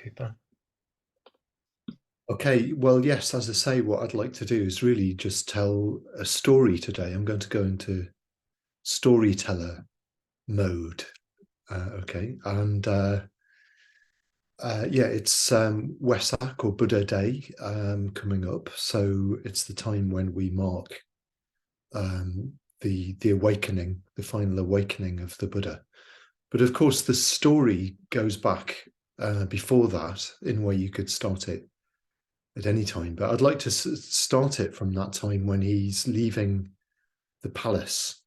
Akuppa. Okay, well, yes, as I say, what I'd like to do is really just tell a story today. I'm going to go into storyteller mode. Okay, and yeah, it's Wesak or Buddha Day coming up. So it's the time when we mark the awakening, the final awakening of the Buddha. But of course, the story goes back before that in where you could start it at any time. But I'd like to start it from that time when he's leaving the palace.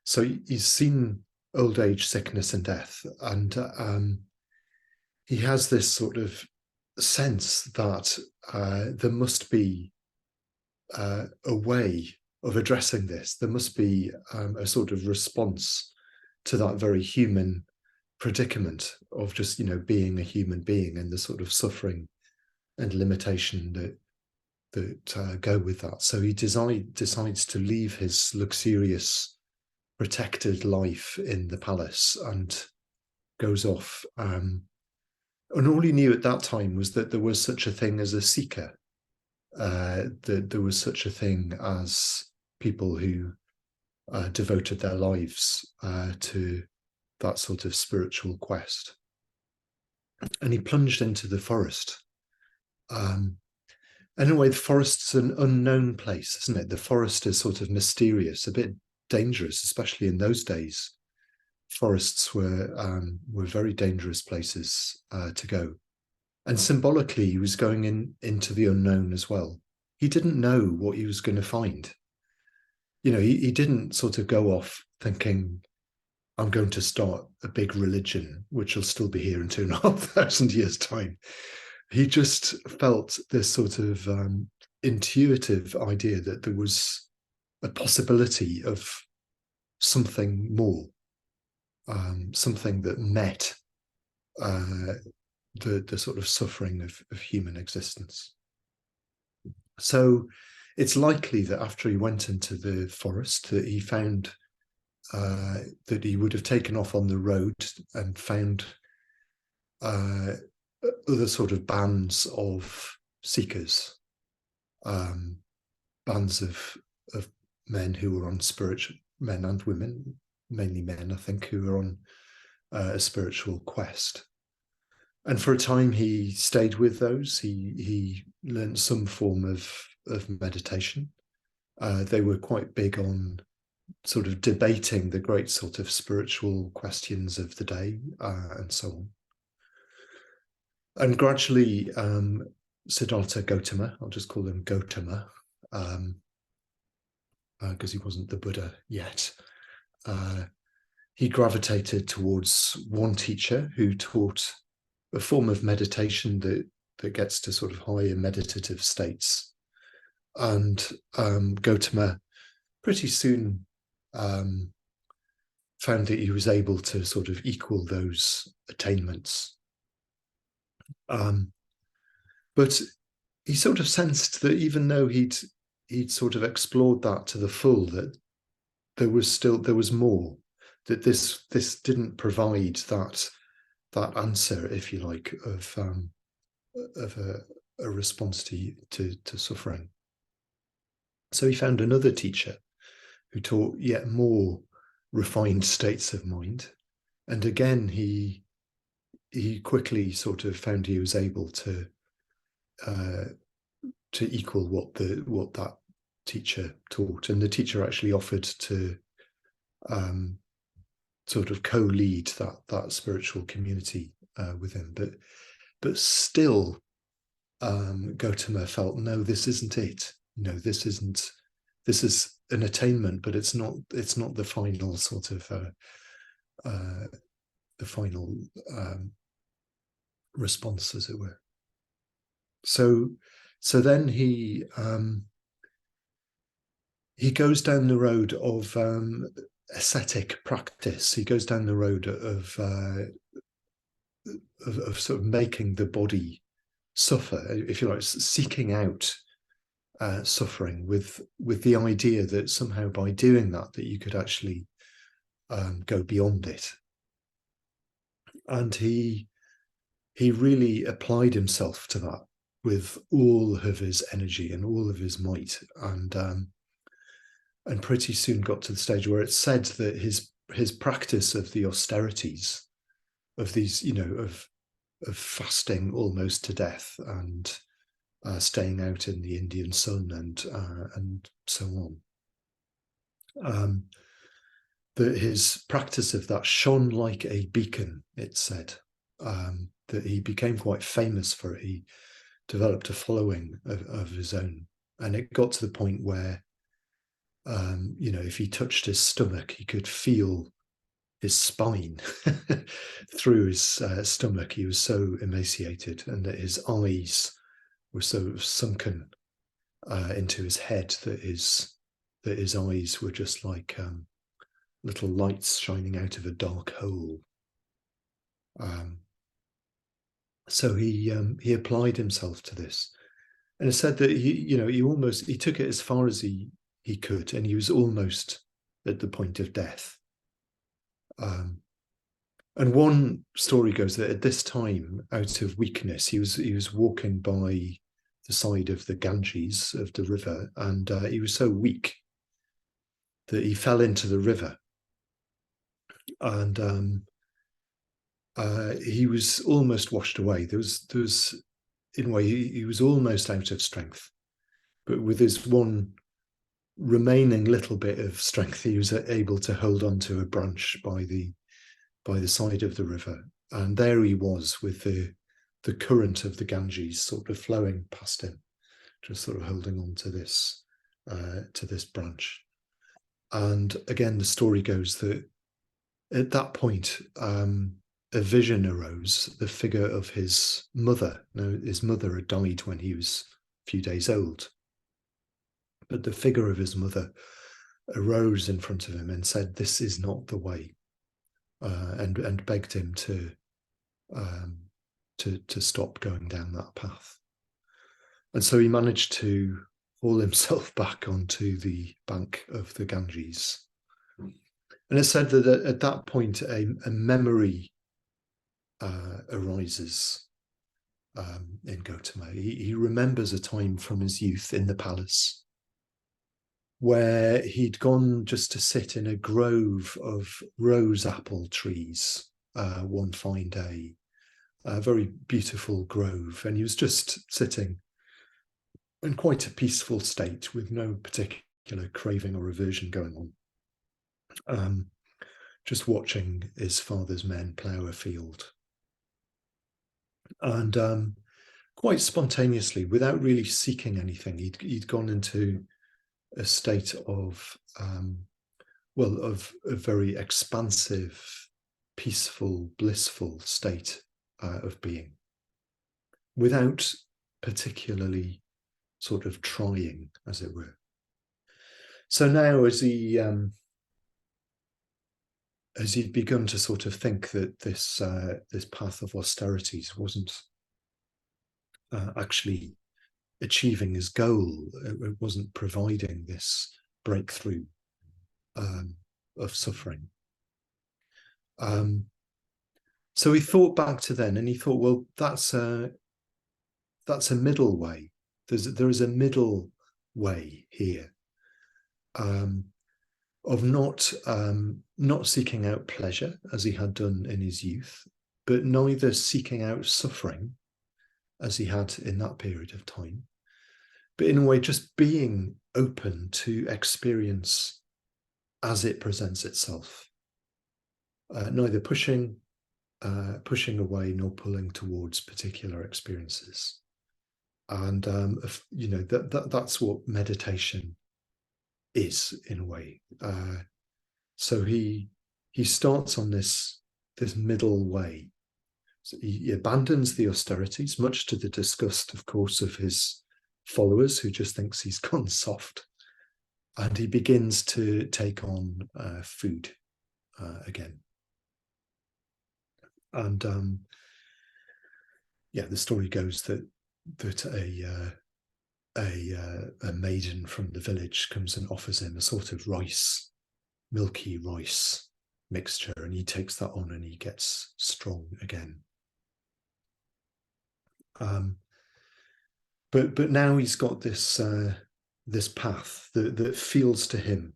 So he's seen old age, sickness, and death, and he has this sort of sense that there must be a way of addressing this. There must be a sort of response to that very human predicament of just, being a human being and the sort of suffering and limitation that go with that. So he decides to leave his luxurious, protected life in the palace and goes off. And all he knew at that time was that there was such a thing as a seeker, that there was such a thing as people who devoted their lives to that sort of spiritual quest. And he plunged into the forest. In a way, the forest's an unknown place, isn't it? The forest is sort of mysterious, a bit dangerous, especially in those days. Forests were very dangerous places to go. And symbolically, he was going into the unknown as well. He didn't know what he was going to find. He didn't sort of go off thinking, I'm going to start a big religion, which will still be here in 2,500 years' time. He just felt this sort of intuitive idea that there was a possibility of something more, something that met the sort of suffering of human existence. So it's likely that after he went into the forest that he found that he would have taken off on the road and found other sort of bands of seekers, bands of men who were on spiritual, men and women, mainly men, I think, who were on a spiritual quest. And for a time he stayed with those. He learned some form of meditation. They were quite big on sort of debating the great sort of spiritual questions of the day and so on. And gradually, Siddhartha Gautama, I'll just call him Gautama, because he wasn't the Buddha yet, he gravitated towards one teacher who taught a form of meditation that gets to sort of higher meditative states. And Gautama pretty soon found that he was able to sort of equal those attainments. But he sort of sensed that even though he'd sort of explored that to the full, that there was more, that this didn't provide that answer, if you like, of a response to suffering. So he found another teacher who taught yet more refined states of mind, and again he quickly sort of found he was able to equal what that teacher taught, and the teacher actually offered to sort of co-lead that spiritual community with him. But still, Gautama felt, no, this isn't it. This is an attainment, but it's not the final sort of the final response, as it were. So then he goes down the road of ascetic practice. He goes down the road of sort of making the body suffer, if you like, seeking out suffering with the idea that somehow by doing that you could actually go beyond it. And he he really applied himself to that with all of his energy and all of his might, and pretty soon got to the stage where it's said that his practice of the austerities, of these, of fasting almost to death, and staying out in the Indian sun, and so on, that his practice of that shone like a beacon, it's said, that he became quite famous for it. He developed a following of his own, and it got to the point where, if he touched his stomach, he could feel his spine through his stomach. He was so emaciated, and that his eyes were so sunken into his head that his eyes were just like little lights shining out of a dark hole. So he applied himself to this, and it said that he took it as far as he could, and he was almost at the point of death. And one story goes that at this time, out of weakness, he was walking by the side of the Ganges, of the river, and he was so weak that he fell into the river, and he was almost washed away. There was in a way, he was almost out of strength, but with his one remaining little bit of strength, he was able to hold on to a branch by the side of the river, and there he was with the current of the Ganges sort of flowing past him, just sort of holding on to this branch. And again, the story goes that at that point, a vision arose, the figure of his mother. Now, his mother had died when he was a few days old, but the figure of his mother arose in front of him and said, "This is not the way," and begged him to stop going down that path. And so he managed to haul himself back onto the bank of the Ganges. And it's said that at that point, a memory arises in Gautama. He remembers a time from his youth in the palace where he'd gone just to sit in a grove of rose apple trees one fine day, a very beautiful grove, and he was just sitting in quite a peaceful state with no particular craving or aversion going on, just watching his father's men plough a field. And quite spontaneously, without really seeking anything, he'd gone into a state of a very expansive, peaceful, blissful state of being, without particularly sort of trying, as it were. So now, as he'd begun to sort of think that this path of austerities wasn't actually achieving his goal, it wasn't providing this breakthrough of suffering. So he thought back to then, and he thought, well, that's a middle way. There is a middle way here, of not seeking out pleasure as he had done in his youth, but neither seeking out suffering as he had in that period of time, but in a way just being open to experience as it presents itself, neither pushing away nor pulling towards particular experiences. And that's what meditation is, in a way. So he starts on this middle way. So he abandons the austerities, much to the disgust, of course, of his followers, who just thinks he's gone soft, and he begins to take on food again. And the story goes that a maiden from the village comes and offers him a sort of milky rice mixture, and he takes that on and he gets strong again. But now he's got this path that feels to him,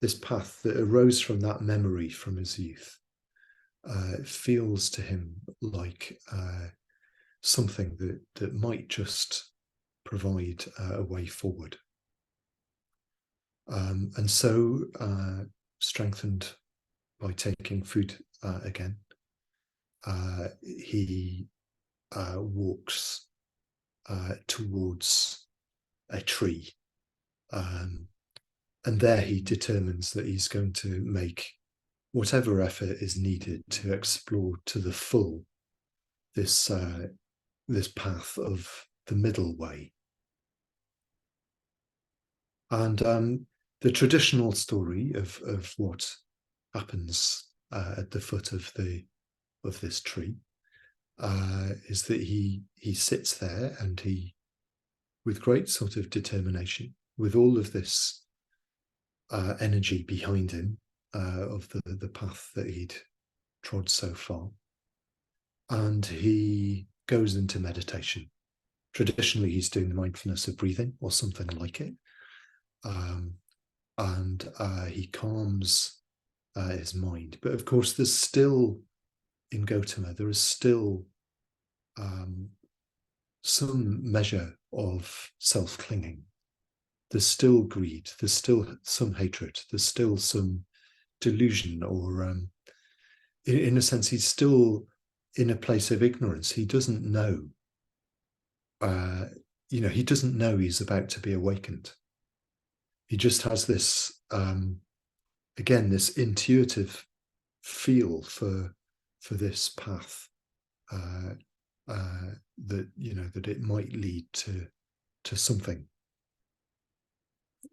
this path that arose from that memory from his youth. It feels to him like something that might just provide a way forward. And so, strengthened by taking food again, he walks towards a tree. And there he determines that he's going to make whatever effort is needed to explore to the full this path of the middle way. And the traditional story of what happens at the foot of this tree is that he sits there, and he, with great sort of determination, with all of this energy behind him of the path that he'd trod so far, and he goes into meditation. Traditionally, he's doing the mindfulness of breathing or something like it. And he calms his mind. But of course, there's still, in Gautama, there is still some measure of self-clinging. There's still greed, there's still some hatred, there's still some delusion, or in a sense, he's still in a place of ignorance. He doesn't know, he doesn't know he's about to be awakened. He just has this, again, this intuitive feel for this path, that it might lead to something.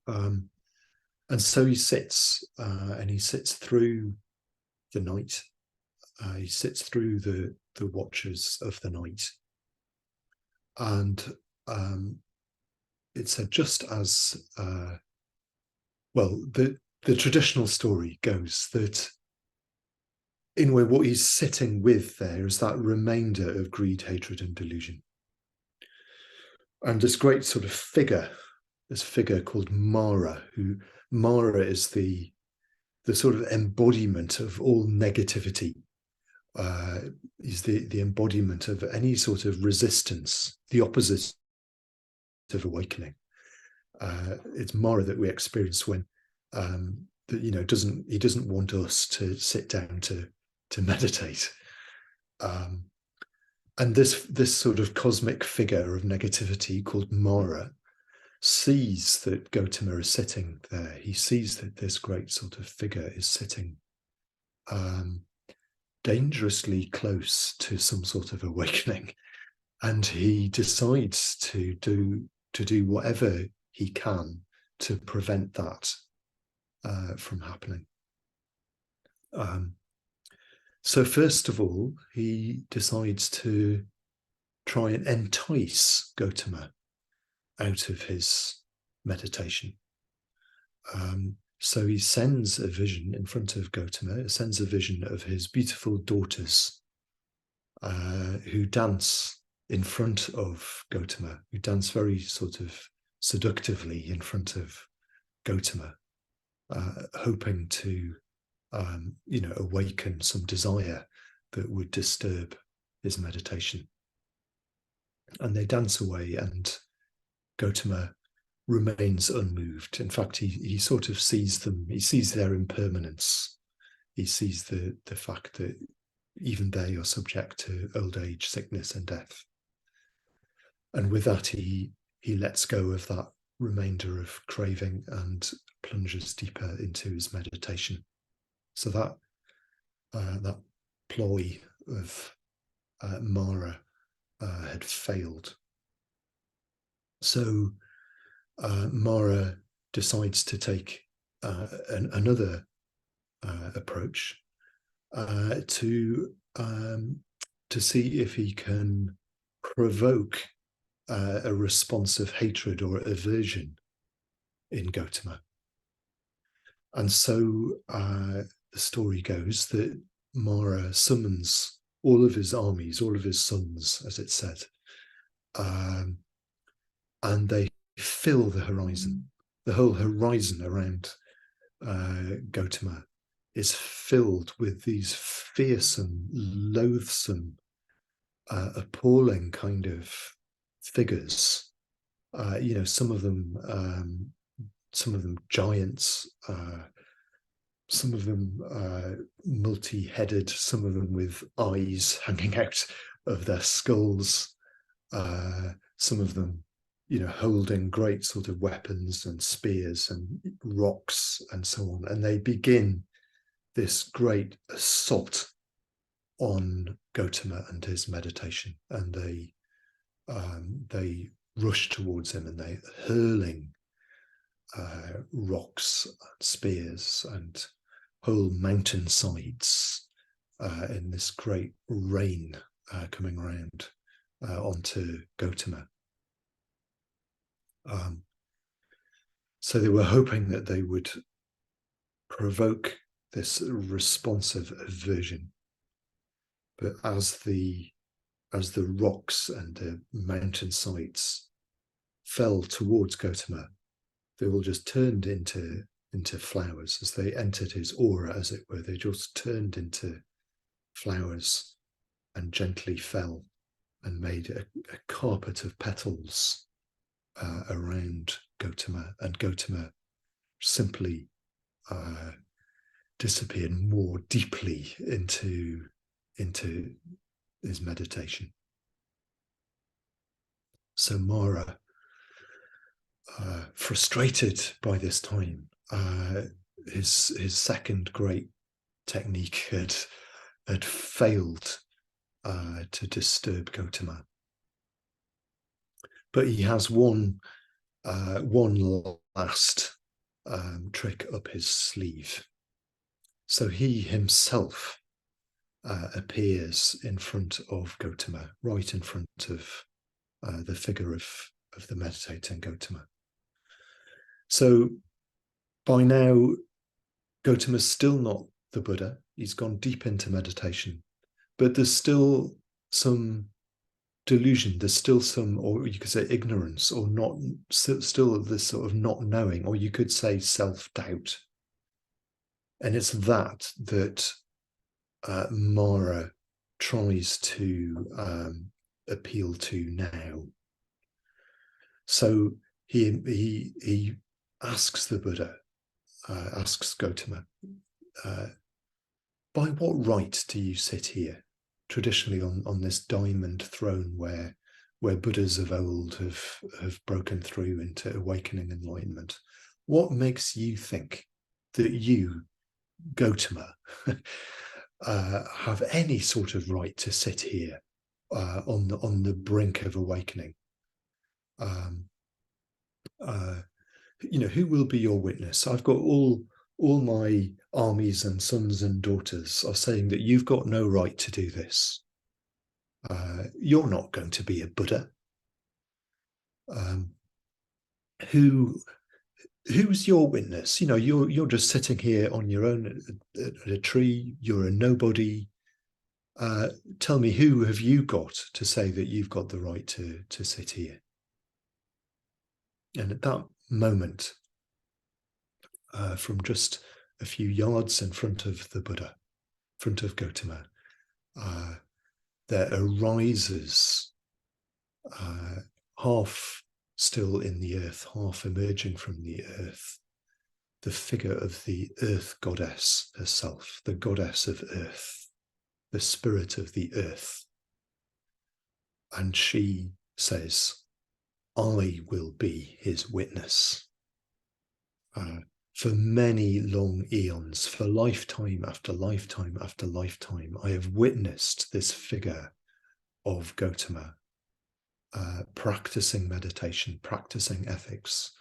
And so he sits, and he sits through the night. He sits through the watches of the night, and it's just as the traditional story goes that in a way what he's sitting with there is that remainder of greed, hatred, and delusion. And this great sort of figure, this figure called Mara, Mara is the sort of embodiment of all negativity. Is the embodiment of any sort of resistance, the opposite of awakening. It's Mara that we experience when he doesn't want us to sit down to meditate. And this sort of cosmic figure of negativity called Mara sees that Gautama is sitting there. He sees that this great sort of figure is sitting dangerously close to some sort of awakening, and he decides to do whatever he can to prevent that from happening. So first of all, he decides to try and entice Gautama out of his meditation. So he sends a vision in front of Gautama, sends a vision of his beautiful daughters who dance in front of Gautama, who dance very sort of seductively in front of Gautama, hoping to awaken some desire that would disturb his meditation. And they dance away, and Gautama remains unmoved. In fact, he sort of sees them, he sees their impermanence. He sees the fact that even they are subject to old age, sickness, and death. And with that, he lets go of that remainder of craving and plunges deeper into his meditation. So that ploy of Mara had failed. So Mara decides to take another approach to see if he can provoke a response of hatred or aversion in Gautama. And so the story goes that Mara summons all of his armies, all of his sons, as it said, and they fill the horizon. The whole horizon around Gautama is filled with these fearsome, loathsome, appalling kind of figures. Some of them giants, some of them multi-headed, some of them with eyes hanging out of their skulls, some of them, holding great sort of weapons and spears and rocks and so on. And they begin this great assault on Gautama and his meditation. And they rush towards him, and they're hurling rocks and spears and whole mountainsides in this great rain coming around onto Gautama. So they were hoping that they would provoke this responsive aversion. But as the rocks and the mountainsides fell towards Gautama, they all just turned into flowers as they entered his aura, as it were. They just turned into flowers and gently fell and made a carpet of petals around Gautama, and Gautama simply disappeared more deeply into his meditation. So Mara, frustrated by this time, his second great technique had failed to disturb Gautama. But he has one last trick up his sleeve. So he himself appears in front of Gautama, right in front of the figure of the meditating Gautama. So by now, Gautama's still not the Buddha. He's gone deep into meditation, but there's still some delusion, there's still some, or you could say ignorance, or not, still this sort of not knowing, or you could say self-doubt. And it's that Mara tries to appeal to now. So he asks the Buddha, asks Gautama, by what right do you sit here? Traditionally on this diamond throne where Buddhas of old have broken through into awakening enlightenment. What makes you think that you, Gautama, have any sort of right to sit here on the brink of awakening? Who will be your witness? I've got all my armies and sons and daughters are saying that you've got no right to do this. You're not going to be a Buddha. Who's your witness? You're just sitting here on your own at a tree. You're a nobody. Tell me, who have you got to say that you've got the right to sit here? And at that moment, from just a few yards in front of the Buddha, in front of Gautama, there arises, half still in the earth, half emerging from the earth, the figure of the earth goddess herself, the goddess of earth, the spirit of the earth. And she says, I will be his witness. For many long eons, for lifetime after lifetime after lifetime, I have witnessed this figure of Gautama practicing meditation, practicing ethics,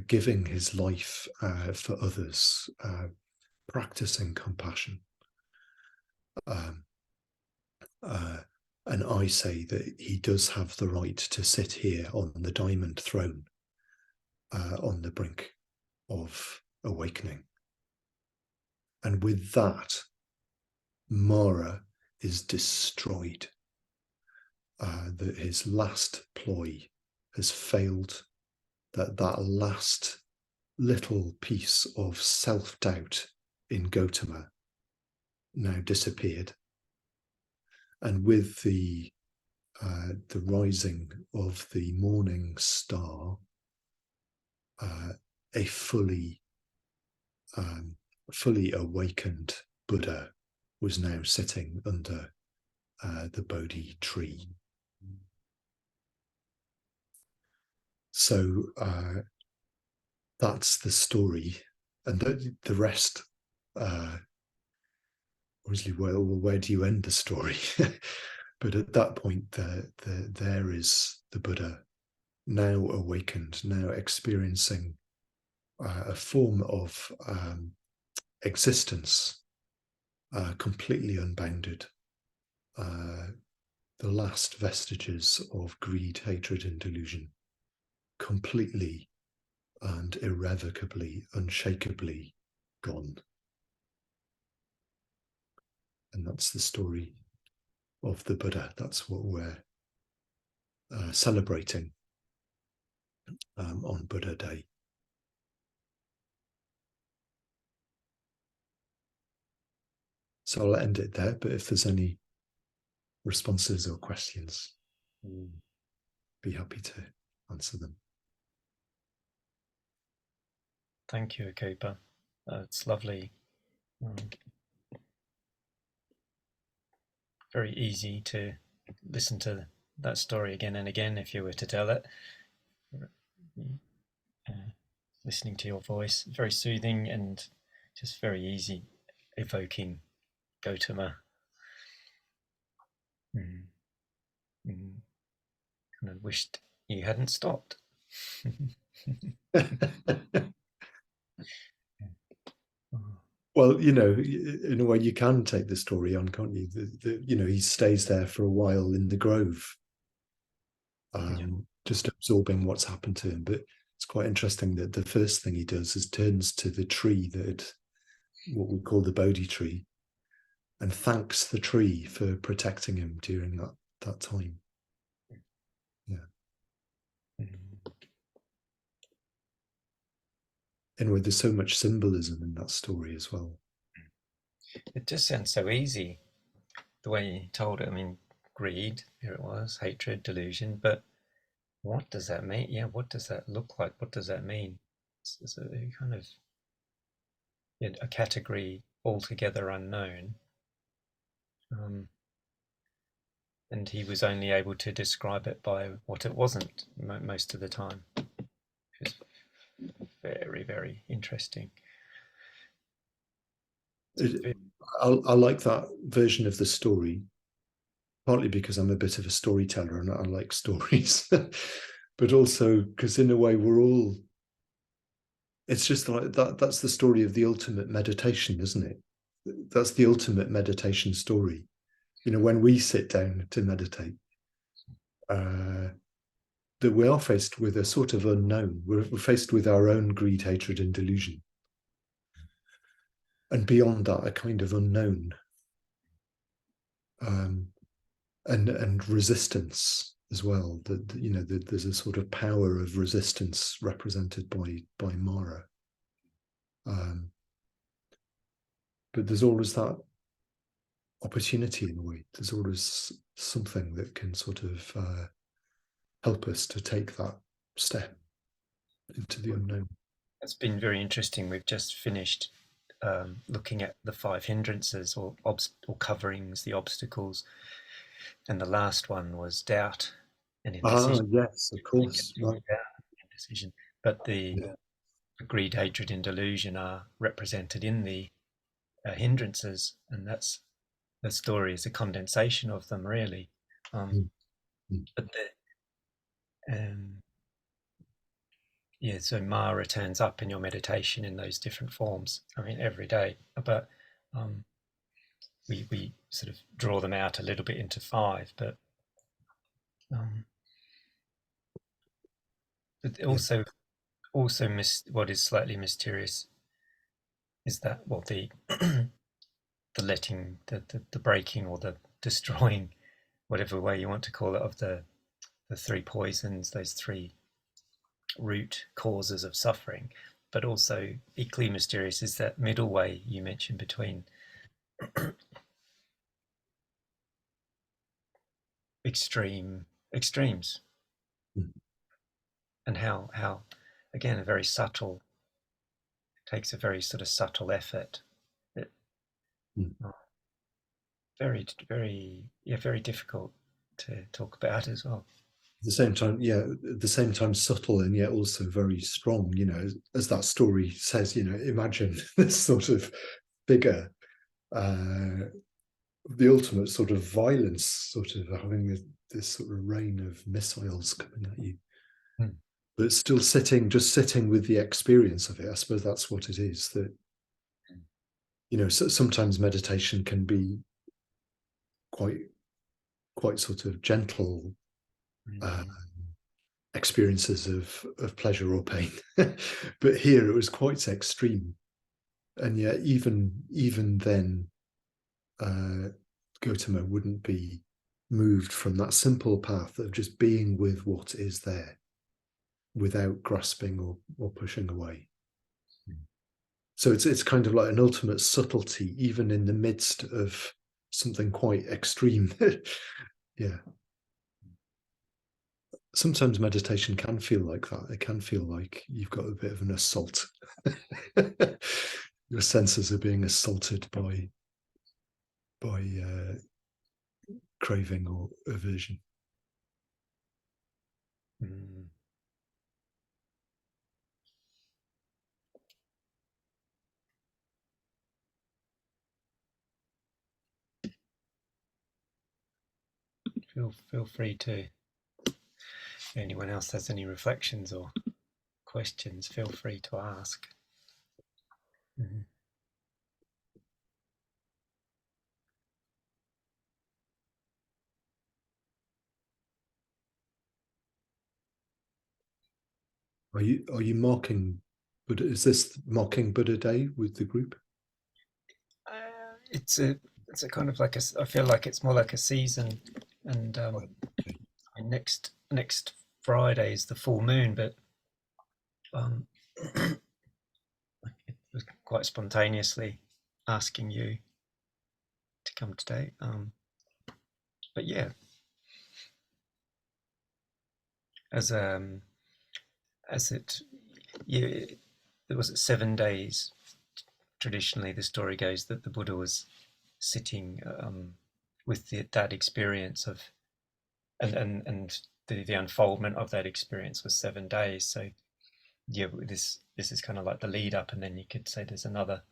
giving his life for others, practicing compassion. And I say that he does have the right to sit here on the diamond throne on the brink of awakening. And with that, Mara is destroyed. that his last ploy has failed, that last little piece of self-doubt in Gautama now disappeared. And with the rising of the morning star, a fully awakened Buddha was now sitting under the Bodhi tree. So that's the story, and the rest. Obviously, well, where do you end the story? But at that point, there is the Buddha, now awakened, now experiencing a form of existence completely unbounded. The last vestiges of greed, hatred, and delusion completely and irrevocably, unshakably gone. And that's the story of the Buddha. That's what we're celebrating on Buddha Day. So I'll end it there, but if there's any responses or questions, I'll be happy to answer them. Thank you, Akuppa. It's lovely. Very easy to listen to that story again and again if you were to tell it. Listening to your voice, very soothing and just very easy, evoking Gautama. Kind of wished you hadn't stopped. Well, in a way, you can take the story on, can't you? He stays there for a while in the grove, just absorbing what's happened to him. But it's quite interesting that the first thing he does is turns to the tree what we call the Bodhi tree, and thanks the tree for protecting him during that time. Yeah. Anyway, there's so much symbolism in that story as well. It just sounds so easy, the way you told it. I mean, greed, here it was, hatred, delusion, but what does that mean? Yeah, what does that look like? What does that mean? It's a kind of a category altogether unknown. And he was only able to describe it by what it wasn't most of the time. Which is very, very interesting. I like that version of the story, partly because I'm a bit of a storyteller and I like stories, but also because in a way it's just like that. That's the story of the ultimate meditation, isn't it? That's the ultimate meditation story. When we sit down to meditate, that we are faced with a sort of unknown. We're faced with our own greed, hatred, and delusion. And beyond that, a kind of unknown. And resistance as well. There's a sort of power of resistance represented by Mara. But there's always that opportunity in a way. There's always something that can sort of help us to take that step into the unknown. It's been very interesting. We've just finished looking at the 5 hindrances or coverings, the obstacles, and the last one was doubt and indecision. Yes, of course. Right. Indecision. But the greed, hatred, and delusion are represented in the hindrances, and that's the story is a condensation of them, really. But so Mara turns up in your meditation in those different forms. I mean, every day, but we sort of draw them out a little bit into 5, but also what is slightly mysterious is that the the letting, the breaking or the destroying whatever way you want to call it, of the three poisons, those three root causes of suffering. But also equally mysterious is that middle way you mentioned between extremes, Mm. and how again a very subtle, takes a very sort of subtle effort that Mm. very difficult to talk about as well. At the same time, yeah, at the same time subtle and yet also very strong, as that story says, imagine this sort of bigger, the ultimate sort of violence, sort of having this sort of rain of missiles coming at you, but still just sitting with the experience of it. I suppose that's what it is, that sometimes meditation can be quite sort of gentle experiences of pleasure or pain. But here it was quite extreme, and yet even then, Gautama wouldn't be moved from that simple path of just being with what is there without grasping or pushing away. So it's kind of like an ultimate subtlety, even in the midst of something quite extreme. Yeah. Sometimes meditation can feel like that. It can feel like you've got a bit of an assault. Your senses are being assaulted by craving or aversion. Feel free to, if anyone else has any reflections or questions, feel free to ask. Mm-hmm. Are you marking Buddha? Is this marking Buddha Day with the group? It's a kind of like I feel like it's more like a season, and Okay. next Friday is the full moon, but it was quite spontaneously asking you to come today. But yeah, as it, yeah, there was 7 days. Traditionally, the story goes that the Buddha was sitting with that experience of, and the unfoldment of that experience was 7 days. So yeah, this is kind of like the lead up, and then you could say there's another,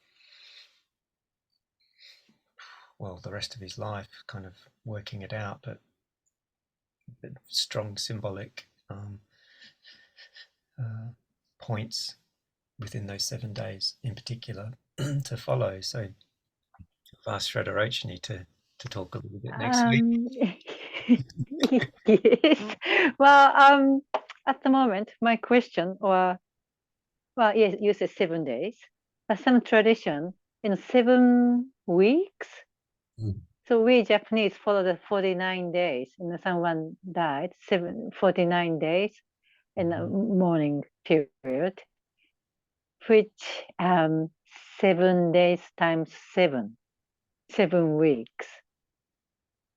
well, the rest of his life kind of working it out, but strong symbolic points within those 7 days in particular to follow. So I've asked Shredder to talk a little bit next week. Yes. Well, at the moment, my question, well, yes, you said 7 days, but some tradition in 7 weeks. So we Japanese follow the 49 days, and someone died 49 days in the morning period, which 7 days times 7 weeks.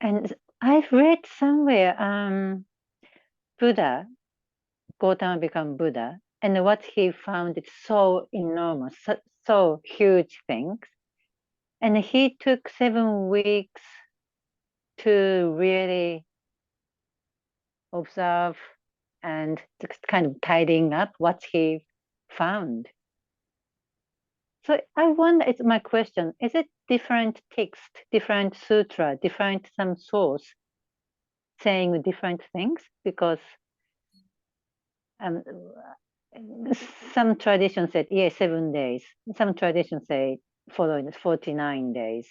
And I've read somewhere Buddha, Gautama become Buddha, and what he found is so enormous, so huge things. And he took 7 weeks to really observe and just kind of tidying up what he found. So I wonder, it's my question, is it different text, different sutra, different some source saying different things? Because some traditions said, yeah, 7 days. Some traditions say following 49 days.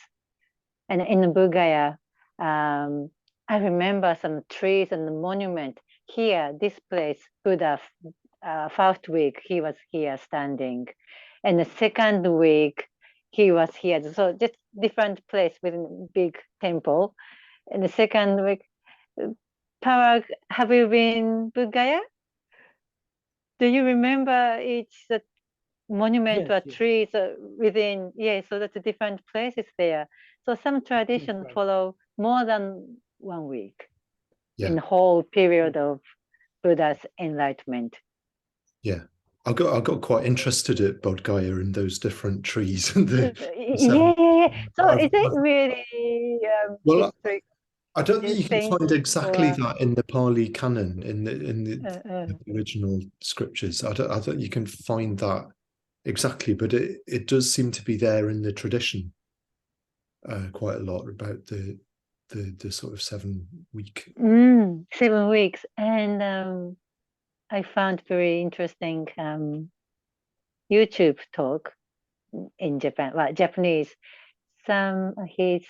And in the Bulgaria, I remember some trees and the monument here, this place, Buddha, first week, he was here standing. And the second week, he was here. So just different place within big temple. And the second week, Parag, have you been Buddha? Do you remember each monument Yes, or yes. trees within? Yeah, so that's different places there. So some tradition right. follow more than 1 week Yeah. in the whole period of Buddha's enlightenment. Yeah. I got quite interested at Bodh Gaya and those different trees and the Yeah. So is it I've- really well, history I don't think you can thing find exactly or that in the Pali canon, in the uh, original scriptures. I don't you can find that exactly, but it does seem to be there in the tradition quite a lot about the sort of 7 week. 7 weeks? And I found very interesting YouTube talk in Japan, well, Japanese. Some his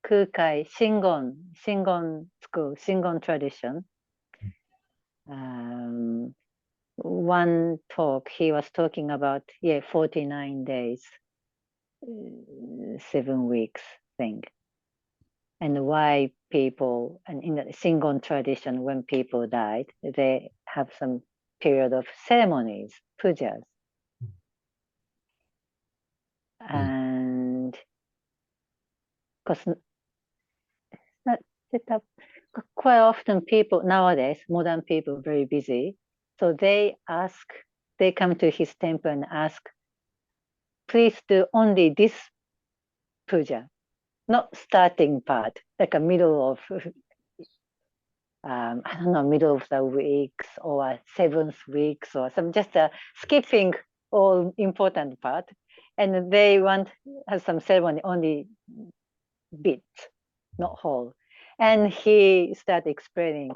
Kukai Shingon school, Shingon tradition. One talk he was talking about 49 days, 7 weeks thing, and why people, and in the Shingon tradition, when people died, they have some period of ceremonies, pujas, and because quite often people nowadays, modern people, very busy, so they come to his temple and ask, please do only this puja, not starting part, like a middle of I don't know, middle of the weeks or 7th weeks or some, just skipping all important part, and they want have some ceremony only bits, not whole. And he started explaining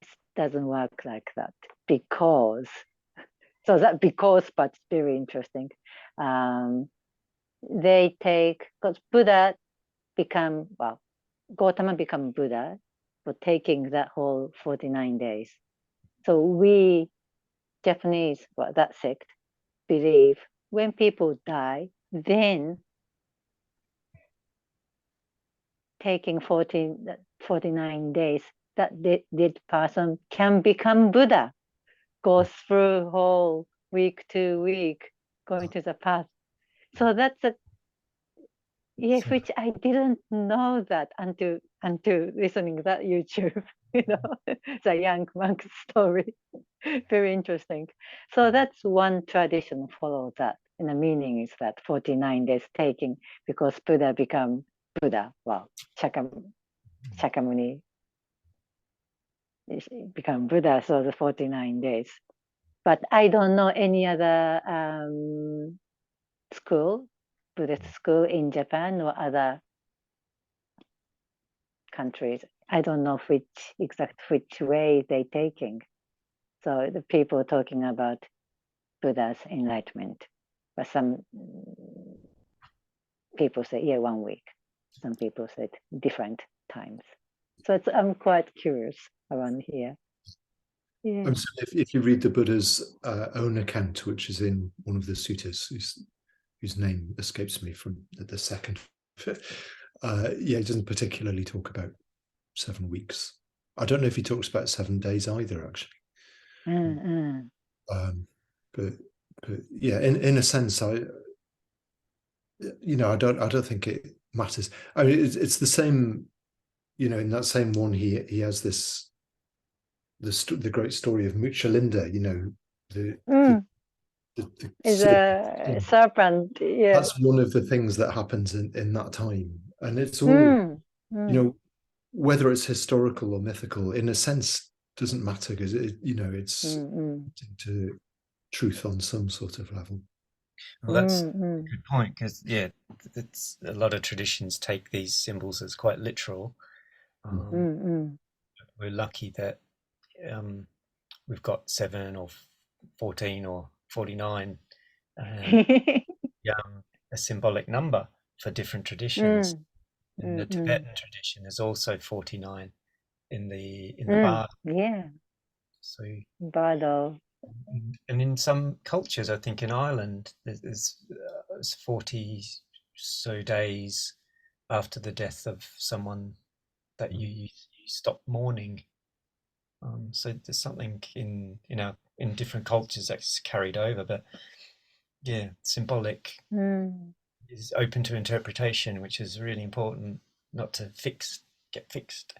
it doesn't work like that because part's very interesting. They take, because Buddha become, well, Gautama become Buddha for taking that whole 49 days. So we Japanese, well, that sect, believe when people die, then taking 49 days, that dead person can become Buddha, goes through whole week to week, going to the path. So that's which I didn't know that until listening to that YouTube, the young monk's story. Very interesting. So that's one tradition follow that. And the meaning is that 49 days taking because Buddha become Buddha. Well, Shakyamuni become Buddha, so the 49 days. But I don't know any other school, Buddhist school in Japan or other countries. I don't know which way they taking. So the people talking about Buddha's enlightenment, but some people say 1 week. Some people said different times. So I'm quite curious around here. Yeah. So if you read the Buddha's own account, which is in one of the suttas, whose name escapes me from the second, he doesn't particularly talk about 7 weeks. I don't know if he talks about 7 days either, actually. But yeah, in a sense, I don't think it matters. I mean, it's the same. In that same one, he has the great story of Muchalinda. Is a serpent. Yeah. That's one of the things that happens in that time, and it's all whether it's historical or mythical, in a sense, doesn't matter because it's to truth on some sort of level. Well, that's a good point because it's a lot of traditions take these symbols as quite literal. We're lucky that we've got 7 or 14 or 49, a symbolic number for different traditions. In the Tibetan tradition, there's also 49 in the Bardo. Yeah. So Bardo. And in some cultures, I think in Ireland, there's 40 so days after the death of someone that you stop mourning. So there's something in different cultures that's carried over, but yeah, symbolic is open to interpretation, which is really important, not to get fixed.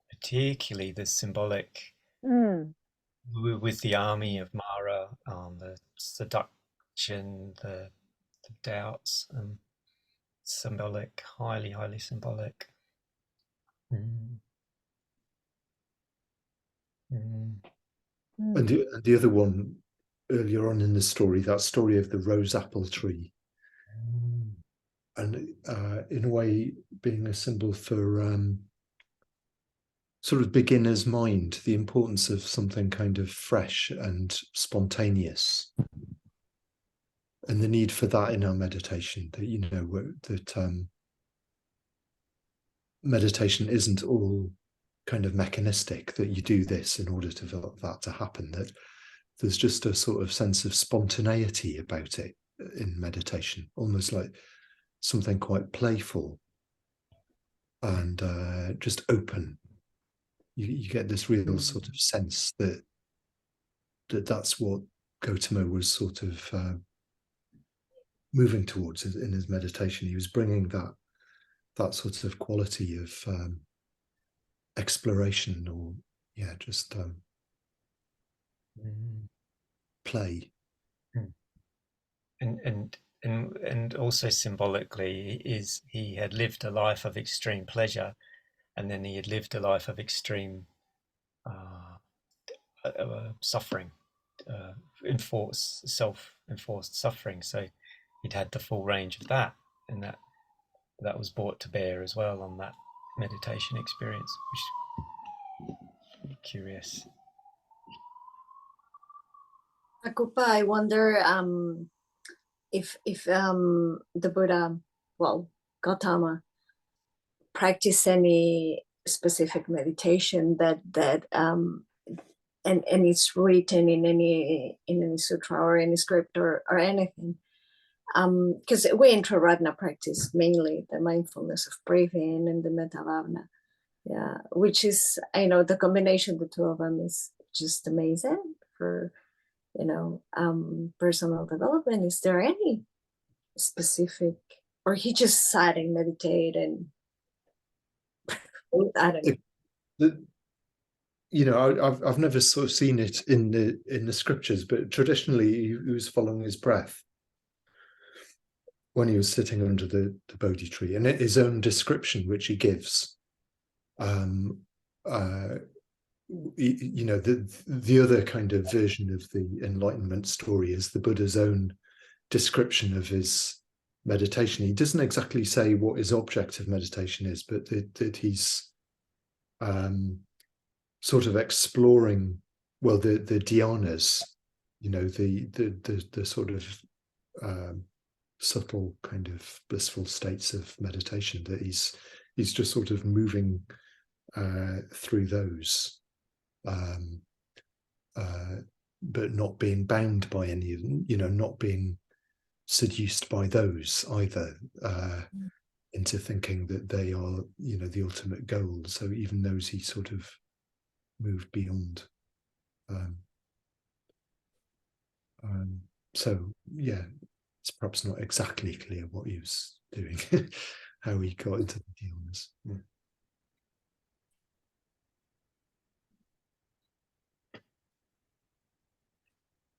Particularly the symbolic with the army of Mara, the seduction, the doubts, symbolic, highly symbolic. And the other one earlier on in the story, that story of the rose apple tree, and in a way being a symbol for sort of beginner's mind, the importance of something kind of fresh and spontaneous, and the need for that in our meditation. That meditation isn't all kind of mechanistic, that you do this in order to that to happen, that there's just a sort of sense of spontaneity about it in meditation, almost like something quite playful and just open. You get this real sort of sense that's what Gautama was sort of moving towards in his meditation. He was bringing that sort of quality of exploration, or just play. And also symbolically is he had lived a life of extreme pleasure, and then he had lived a life of extreme suffering, self-enforced suffering. So he'd had the full range of that, and that was brought to bear as well on that meditation experience, which is curious. Akuppa, I wonder if the Buddha, well, Gautama, practice any specific meditation that and it's written in any sutra or any script or anything. Because we in Triratna practice mainly the mindfulness of breathing and the metta bhavana, which is, the combination of the two of them is just amazing for personal development. Is there any specific, or he just sat and meditated and I don't know. I've never sort of seen it in the scriptures, but traditionally he was following his breath when he was sitting under the Bodhi tree, and his own description which he gives. The other kind of version of the Enlightenment story is the Buddha's own description of his meditation. He doesn't exactly say what his object of meditation is, but that he's sort of exploring, well, the dhyanas, the sort of subtle kind of blissful states of meditation, that he's just sort of moving through those, but not being bound by any of them, not being seduced by those either, into thinking that they are, the ultimate goal. So even those he sort of moved beyond. So yeah, it's perhaps not exactly clear what he was doing, how he got into the dhyanas. Yeah.